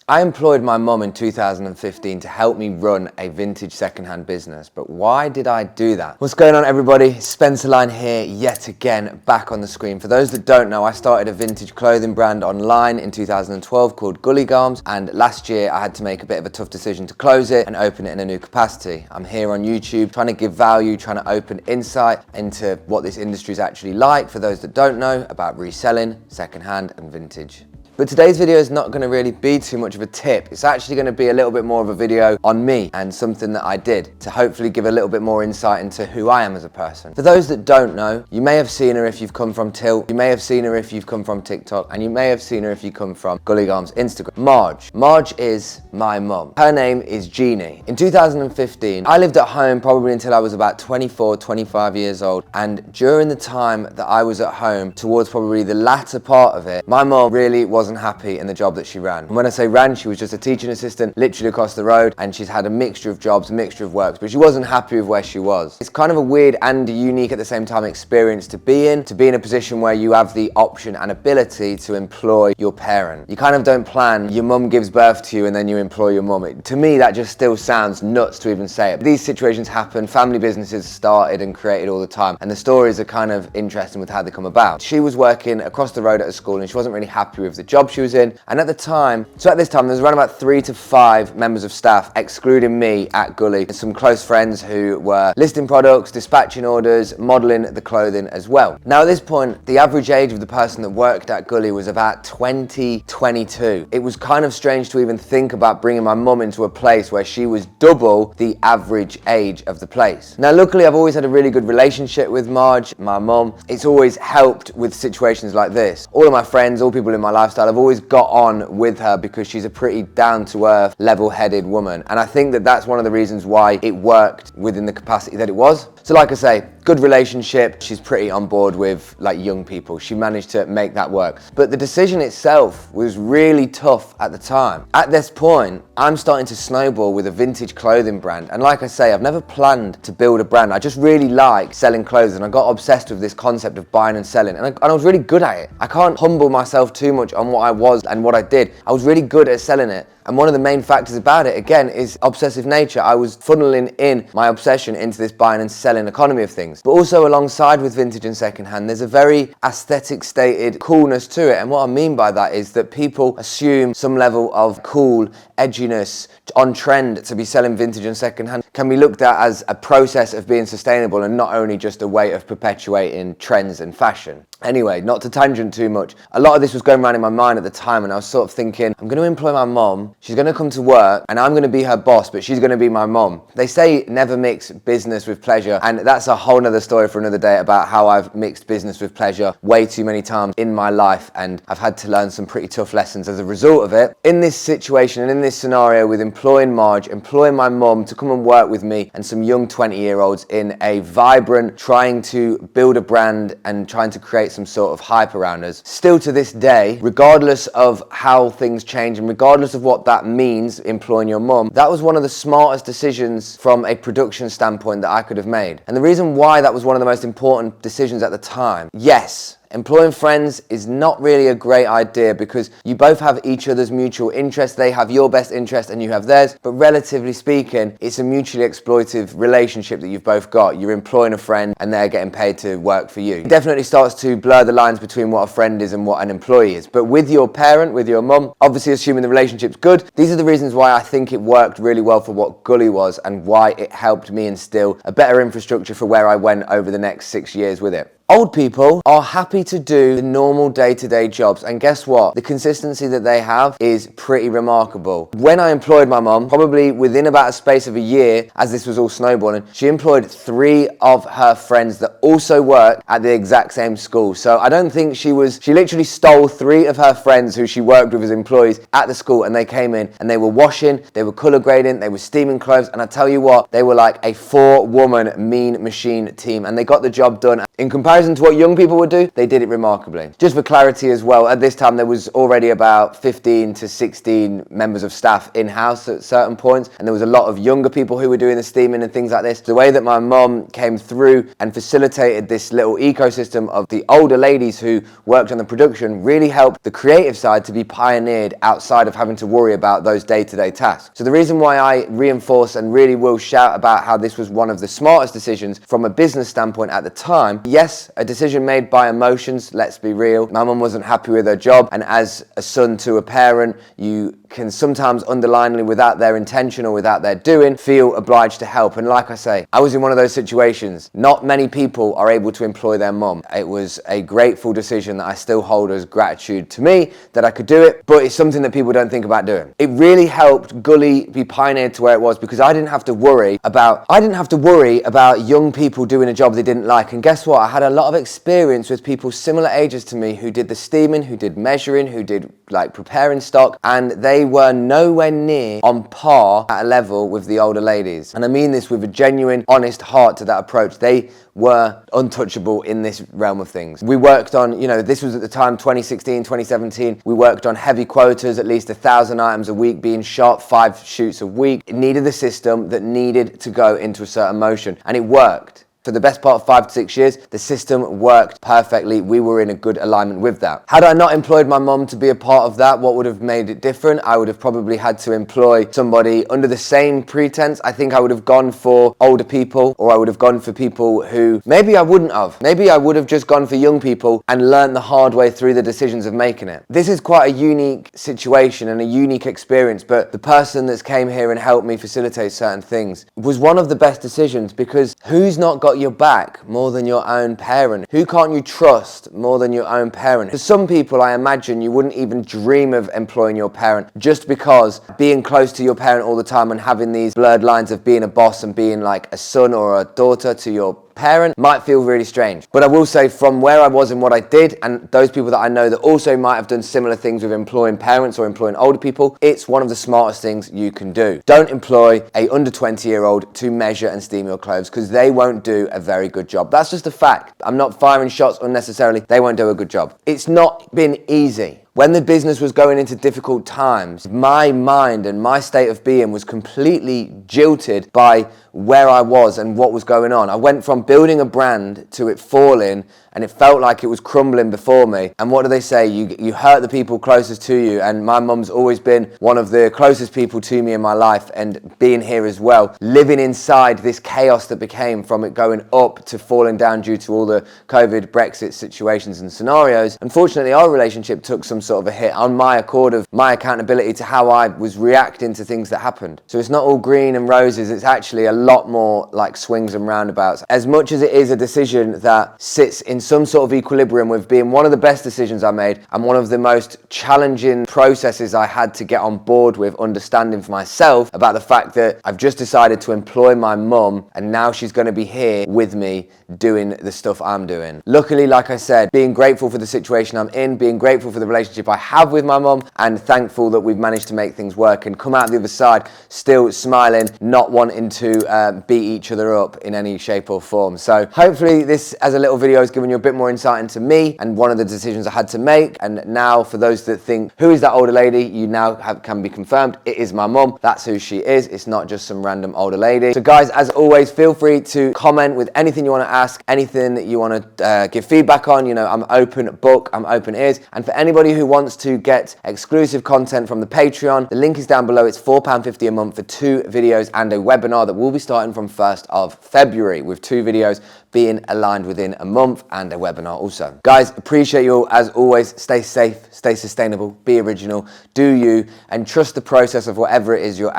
I employed my mum in 2015 to help me run a vintage secondhand business, but why did I do that? What's going on, everybody? Spencer Line here, yet again, back on the screen. For those that don't know, I started a vintage clothing brand online in 2012 called Gully, and last year I had to make a bit of a tough decision to close it and open it in a new capacity. I'm here on YouTube trying to give value, trying to open insight into what this industry is actually like for those that don't know about reselling, secondhand and vintage. But today's video is not going to really be too much of a tip. It's actually going to be a little bit more of a video on me and something that I did to hopefully give a little bit more insight into who I am as a person. For those that don't know, you may have seen her if you've come from Tilt, you may have seen her if you've come from TikTok, and you may have seen her if you come from Gully's Instagram. Marge. Marge is my mum. Her name is Jeannie. In 2015, I lived at home probably until I was about 24, 25 years old, and during the time that I was at home, towards probably the latter part of it, my mum really wasn't happy in the job that she ran. And when I say ran, she was just a teaching assistant literally across the road, and she's had a mixture of jobs, a mixture of works, but she wasn't happy with where she was. It's kind of a weird and unique at the same time experience to be in a position where you have the option and ability to employ your parent. You kind of don't plan, your mum gives birth to you and then you employ your mum. To me, that just still sounds nuts to even say it. But these situations happen, family businesses started and created all the time, and the stories are kind of interesting with how they come about. She was working across the road at a school and she wasn't really happy with the job she was in, and at this time there was around about 3 to 5 members of staff, excluding me at Gully, and some close friends who were listing products, dispatching orders, modelling the clothing as well. Now at this point, the average age of the person that worked at Gully was about 20, 22. It was kind of strange to even think about bringing my mum into a place where she was double the average age of the place. Now luckily I've always had a really good relationship with Marge, my mum. It's always helped with situations like this. All of my friends, all people in my lifestyle, I've always got on with her because she's a pretty down-to-earth, level-headed woman, and I think that that's one of the reasons why it worked within the capacity that it was. So like I say, good relationship, she's pretty on board with like young people. She managed to make that work. But the decision itself was really tough at the time. At this point, I'm starting to snowball with a vintage clothing brand, and like I say, I've never planned to build a brand. I just really like selling clothes, and I got obsessed with this concept of buying and selling, and I was really good at it. I can't humble myself too much on what I was and what I did. I was really good at selling it. And one of the main factors about it, again, is obsessive nature. I was funneling in my obsession into this buying and selling economy of things. But also alongside with vintage and secondhand, there's a very aesthetic stated coolness to it. And what I mean by that is that people assume some level of cool edginess on trend to be selling vintage and secondhand can be looked at as a process of being sustainable and not only just a way of perpetuating trends and fashion. Anyway, not to tangent too much, a lot of this was going around in my mind at the time, and I was sort of thinking, I'm going to employ my mom, she's going to come to work, and I'm going to be her boss, but she's going to be my mom. They say never mix business with pleasure, and that's a whole nother story for another day about how I've mixed business with pleasure way too many times in my life, and I've had to learn some pretty tough lessons as a result of it. In this situation and in this scenario with employing Marge, employing my mom to come and work with me and some young 20-year-olds in a vibrant, trying to build a brand and trying to create some sort of hype around us. Still to this day, regardless of how things change and regardless of what that means, employing your mum, that was one of the smartest decisions from a production standpoint that I could have made. And the reason why that was one of the most important decisions at the time, yes, employing friends is not really a great idea because you both have each other's mutual interests. They have your best interest and you have theirs, but relatively speaking, it's a mutually exploitive relationship that you've both got. You're employing a friend and they're getting paid to work for you. It definitely starts to blur the lines between what a friend is and what an employee is. But with your parent, with your mum, obviously assuming the relationship's good, these are the reasons why I think it worked really well for what Gully was and why it helped me instill a better infrastructure for where I went over the next 6 years with it. Old people are happy to do the normal day-to-day jobs, and guess what? The consistency that they have is pretty remarkable. When I employed my mum, probably within about a space of a year, as this was all snowballing, she employed 3 of her friends that also worked at the exact same school. So I don't think she literally stole 3 of her friends who she worked with as employees at the school, and they came in and they were washing, they were colour grading, they were steaming clothes, and I tell you what, they were like a 4-woman mean machine team, and they got the job done. In comparison comparison to what young people would do, they did it remarkably. Just for clarity as well, at this time there was already about 15 to 16 members of staff in-house at certain points, and there was a lot of younger people who were doing the steaming and things like this. The way that my mum came through and facilitated this little ecosystem of the older ladies who worked on the production really helped the creative side to be pioneered outside of having to worry about those day-to-day tasks. So the reason why I reinforce and really will shout about how this was one of the smartest decisions from a business standpoint at the time, yes, a decision made by emotions, let's be real. My mum wasn't happy with her job, and as a son to a parent, you can sometimes underlyingly, without their intention or without their doing, feel obliged to help. And like I say, I was in one of those situations. Not many people are able to employ their mum. It was a grateful decision that I still hold as gratitude to me that I could do it, but it's something that people don't think about doing. It really helped Gully be pioneered to where it was, because I didn't have to worry about young people doing a job they didn't like. And guess what? I had a lot of experience with people similar ages to me who did the steaming, who did measuring, who did like preparing stock, and they were nowhere near on par at a level with the older ladies. And I mean this with a genuine, honest heart to that approach. They were untouchable in this realm of things. We worked on, this was at the time 2016, 2017, we worked on heavy quotas, at least 1,000 items a week being shot, 5 shoots a week. It needed a system that needed to go into a certain motion, and it worked. For the best part of 5 to 6 years, the system worked perfectly. We were in a good alignment with that. Had I not employed my mum to be a part of that, what would have made it different? I would have probably had to employ somebody under the same pretense. I think I would have gone for older people, or I would have gone for people who maybe I wouldn't have. Maybe I would have just gone for young people and learned the hard way through the decisions of making it. This is quite a unique situation and a unique experience, but the person that's came here and helped me facilitate certain things was one of the best decisions, because who's not got your back more than your own parent? Who can't you trust more than your own parent? For some people, I imagine you wouldn't even dream of employing your parent, just because being close to your parent all the time and having these blurred lines of being a boss and being like a son or a daughter to your parent might feel really strange. But I will say, from where I was and what I did, and those people that I know that also might have done similar things with employing parents or employing older people, it's one of the smartest things you can do. Don't employ a under 20-year-old to measure and steam your clothes, because they won't do a very good job. That's just a fact. I'm not firing shots unnecessarily. They won't do a good job. It's not been easy. When the business was going into difficult times, my mind and my state of being was completely jilted by where I was and what was going on. I went from building a brand to it falling, and it felt like it was crumbling before me. And what do they say? You hurt the people closest to you, and my mum's always been one of the closest people to me in my life, and being here as well, living inside this chaos that became from it going up to falling down due to all the COVID, Brexit situations and scenarios. Unfortunately, our relationship took some sort of a hit on my accord of my accountability to how I was reacting to things that happened. So it's not all green and roses, it's actually a lot more like swings and roundabouts. As much as it is a decision that sits in some sort of equilibrium with being one of the best decisions I made and one of the most challenging processes I had to get on board with, understanding for myself about the fact that I've just decided to employ my mum, and now she's going to be here with me doing the stuff I'm doing. Luckily, like I said, being grateful for the situation I'm in, being grateful for the relationship I have with my mum, and thankful that we've managed to make things work and come out the other side still smiling, not wanting to beat each other up in any shape or form. So hopefully this, as a little video, has given you a bit more insight into me and one of the decisions I had to make. And now, for those that think, who is that older lady, you now can be confirmed, it is my mum. That's who she is. It's not just some random older lady. So guys, as always, feel free to comment with anything you want to ask, anything that you want to give feedback on. I'm open book, I'm open ears. And for anybody who wants to get exclusive content from the Patreon, the link is down below. It's £4.50 a month for 2 videos and a webinar that will be starting from 1st of February, with 2 videos being aligned within a month and a webinar also. Guys, appreciate you all. As always, stay safe, stay sustainable, be original, do you, and trust the process of whatever it is you're